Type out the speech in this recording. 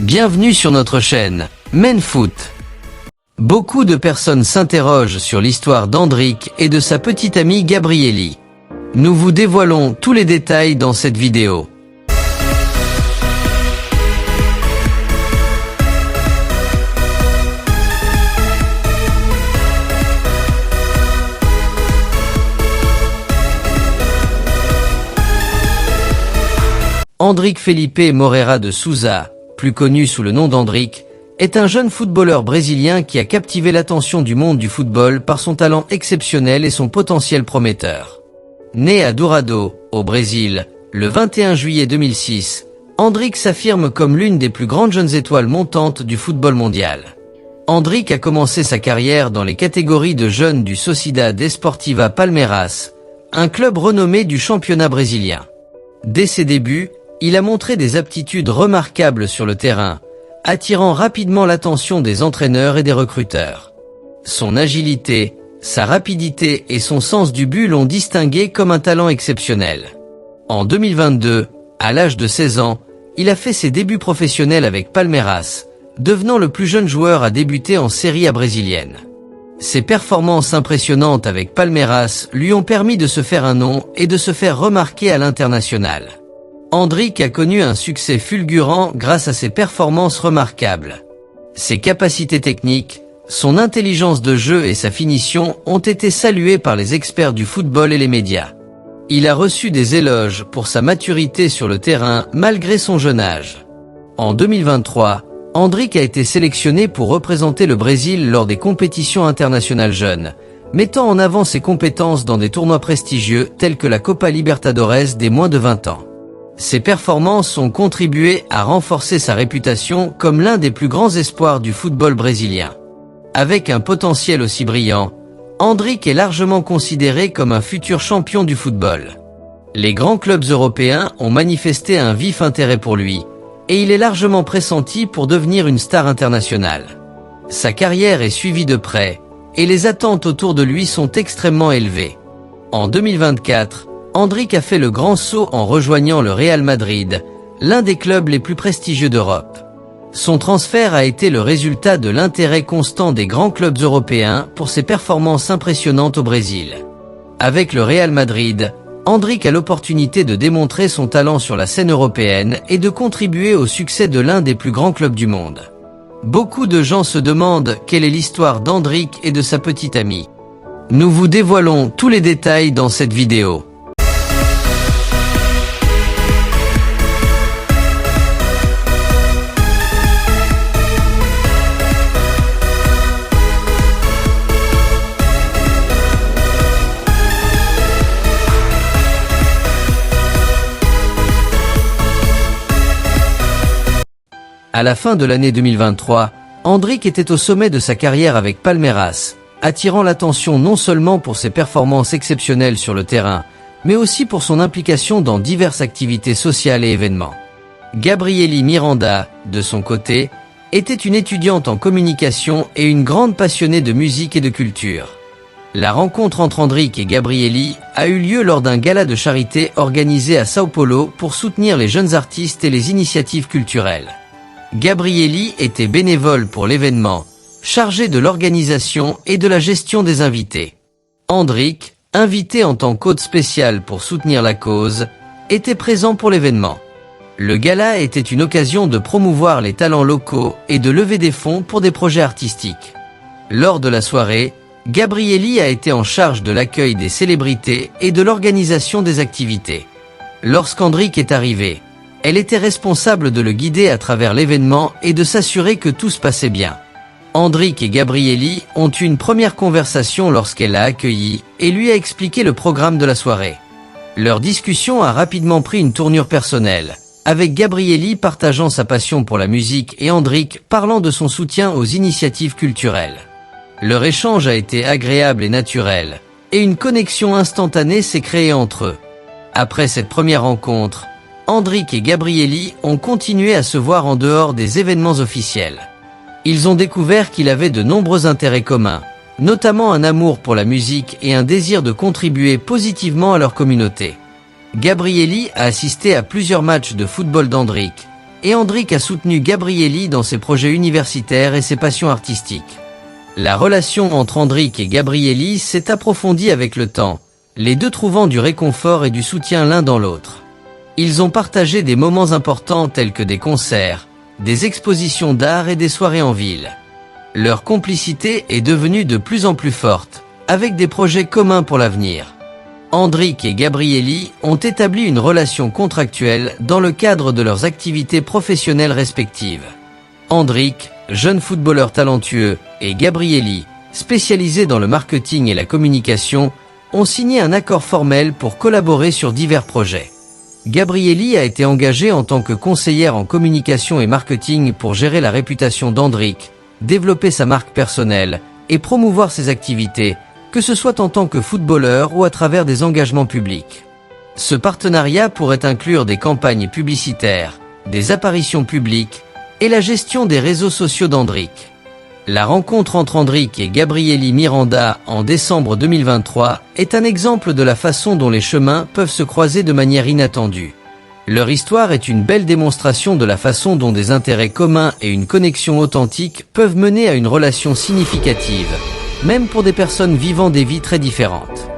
Bienvenue sur notre chaîne, MenFoot. Beaucoup de personnes s'interrogent sur l'histoire d'Hendrick et de sa petite amie Gabrieli. Nous vous dévoilons tous les détails dans cette vidéo. Hendrick Felipe Moreira de Souza, plus connu sous le nom d'Hendrick, est un jeune footballeur brésilien qui a captivé l'attention du monde du football par son talent exceptionnel et son potentiel prometteur. Né à Dourado, au Brésil, le 21 juillet 2006, Hendrick s'affirme comme l'une des plus grandes jeunes étoiles montantes du football mondial. Hendrick a commencé sa carrière dans les catégories de jeunes du Sociedade Esportiva Palmeiras, un club renommé du championnat brésilien. Dès ses débuts, il a montré des aptitudes remarquables sur le terrain, attirant rapidement l'attention des entraîneurs et des recruteurs. Son agilité, sa rapidité et son sens du but l'ont distingué comme un talent exceptionnel. En 2022, à l'âge de 16 ans, il a fait ses débuts professionnels avec Palmeiras, devenant le plus jeune joueur à débuter en Série A brésilienne. Ses performances impressionnantes avec Palmeiras lui ont permis de se faire un nom et de se faire remarquer à l'international. Hendrick a connu un succès fulgurant grâce à ses performances remarquables. Ses capacités techniques, son intelligence de jeu et sa finition ont été saluées par les experts du football et les médias. Il a reçu des éloges pour sa maturité sur le terrain malgré son jeune âge. En 2023, Hendrick a été sélectionné pour représenter le Brésil lors des compétitions internationales jeunes, mettant en avant ses compétences dans des tournois prestigieux tels que la Copa Libertadores des moins de 20 ans. Ses performances ont contribué à renforcer sa réputation comme l'un des plus grands espoirs du football brésilien. Avec un potentiel aussi brillant, Hendrick est largement considéré comme un futur champion du football. Les grands clubs européens ont manifesté un vif intérêt pour lui, et il est largement pressenti pour devenir une star internationale. Sa carrière est suivie de près, et les attentes autour de lui sont extrêmement élevées. En 2024, Hendrick a fait le grand saut en rejoignant le Real Madrid, l'un des clubs les plus prestigieux d'Europe. Son transfert a été le résultat de l'intérêt constant des grands clubs européens pour ses performances impressionnantes au Brésil. Avec le Real Madrid, Hendrick a l'opportunité de démontrer son talent sur la scène européenne et de contribuer au succès de l'un des plus grands clubs du monde. Beaucoup de gens se demandent quelle est l'histoire d'Hendrick et de sa petite amie. Nous vous dévoilons tous les détails dans cette vidéo. À la fin de l'année 2023, Hendrick était au sommet de sa carrière avec Palmeiras, attirant l'attention non seulement pour ses performances exceptionnelles sur le terrain, mais aussi pour son implication dans diverses activités sociales et événements. Gabrieli Miranda, de son côté, était une étudiante en communication et une grande passionnée de musique et de culture. La rencontre entre Hendrick et Gabrieli a eu lieu lors d'un gala de charité organisé à São Paulo pour soutenir les jeunes artistes et les initiatives culturelles. Gabrieli était bénévole pour l'événement, chargé de l'organisation et de la gestion des invités. Hendrick, invité en tant qu'hôte spécial pour soutenir la cause, était présent pour l'événement. Le gala était une occasion de promouvoir les talents locaux et de lever des fonds pour des projets artistiques. Lors de la soirée, Gabrieli a été en charge de l'accueil des célébrités et de l'organisation des activités. Lorsqu'Hendrick est arrivé, elle était responsable de le guider à travers l'événement et de s'assurer que tout se passait bien. Hendrick et Gabrieli ont eu une première conversation lorsqu'elle l'a accueilli et lui a expliqué le programme de la soirée. Leur discussion a rapidement pris une tournure personnelle, avec Gabrieli partageant sa passion pour la musique et Hendrick parlant de son soutien aux initiatives culturelles. Leur échange a été agréable et naturel, et une connexion instantanée s'est créée entre eux. Après cette première rencontre, Hendrick et Gabrieli ont continué à se voir en dehors des événements officiels. Ils ont découvert qu'il avait de nombreux intérêts communs, notamment un amour pour la musique et un désir de contribuer positivement à leur communauté. Gabrieli a assisté à plusieurs matchs de football d'Hendrick, et Andric a soutenu Gabrielli dans ses projets universitaires et ses passions artistiques. La relation entre Andric et Gabrielli s'est approfondie avec le temps, les deux trouvant du réconfort et du soutien l'un dans l'autre. Ils ont partagé des moments importants tels que des concerts, des expositions d'art et des soirées en ville. Leur complicité est devenue de plus en plus forte, avec des projets communs pour l'avenir. Andric et Gabrielli ont établi une relation contractuelle dans le cadre de leurs activités professionnelles respectives. Andric, jeune footballeur talentueux, et Gabrielli, spécialisé dans le marketing et la communication, ont signé un accord formel pour collaborer sur divers projets. Gabrielli a été engagée en tant que conseillère en communication et marketing pour gérer la réputation d'Andric, développer sa marque personnelle et promouvoir ses activités, que ce soit en tant que footballeur ou à travers des engagements publics. Ce partenariat pourrait inclure des campagnes publicitaires, des apparitions publiques et la gestion des réseaux sociaux d'Andric. La rencontre entre Andric et Gabrielli Miranda en décembre 2023 est un exemple de la façon dont les chemins peuvent se croiser de manière inattendue. Leur histoire est une belle démonstration de la façon dont des intérêts communs et une connexion authentique peuvent mener à une relation significative, même pour des personnes vivant des vies très différentes.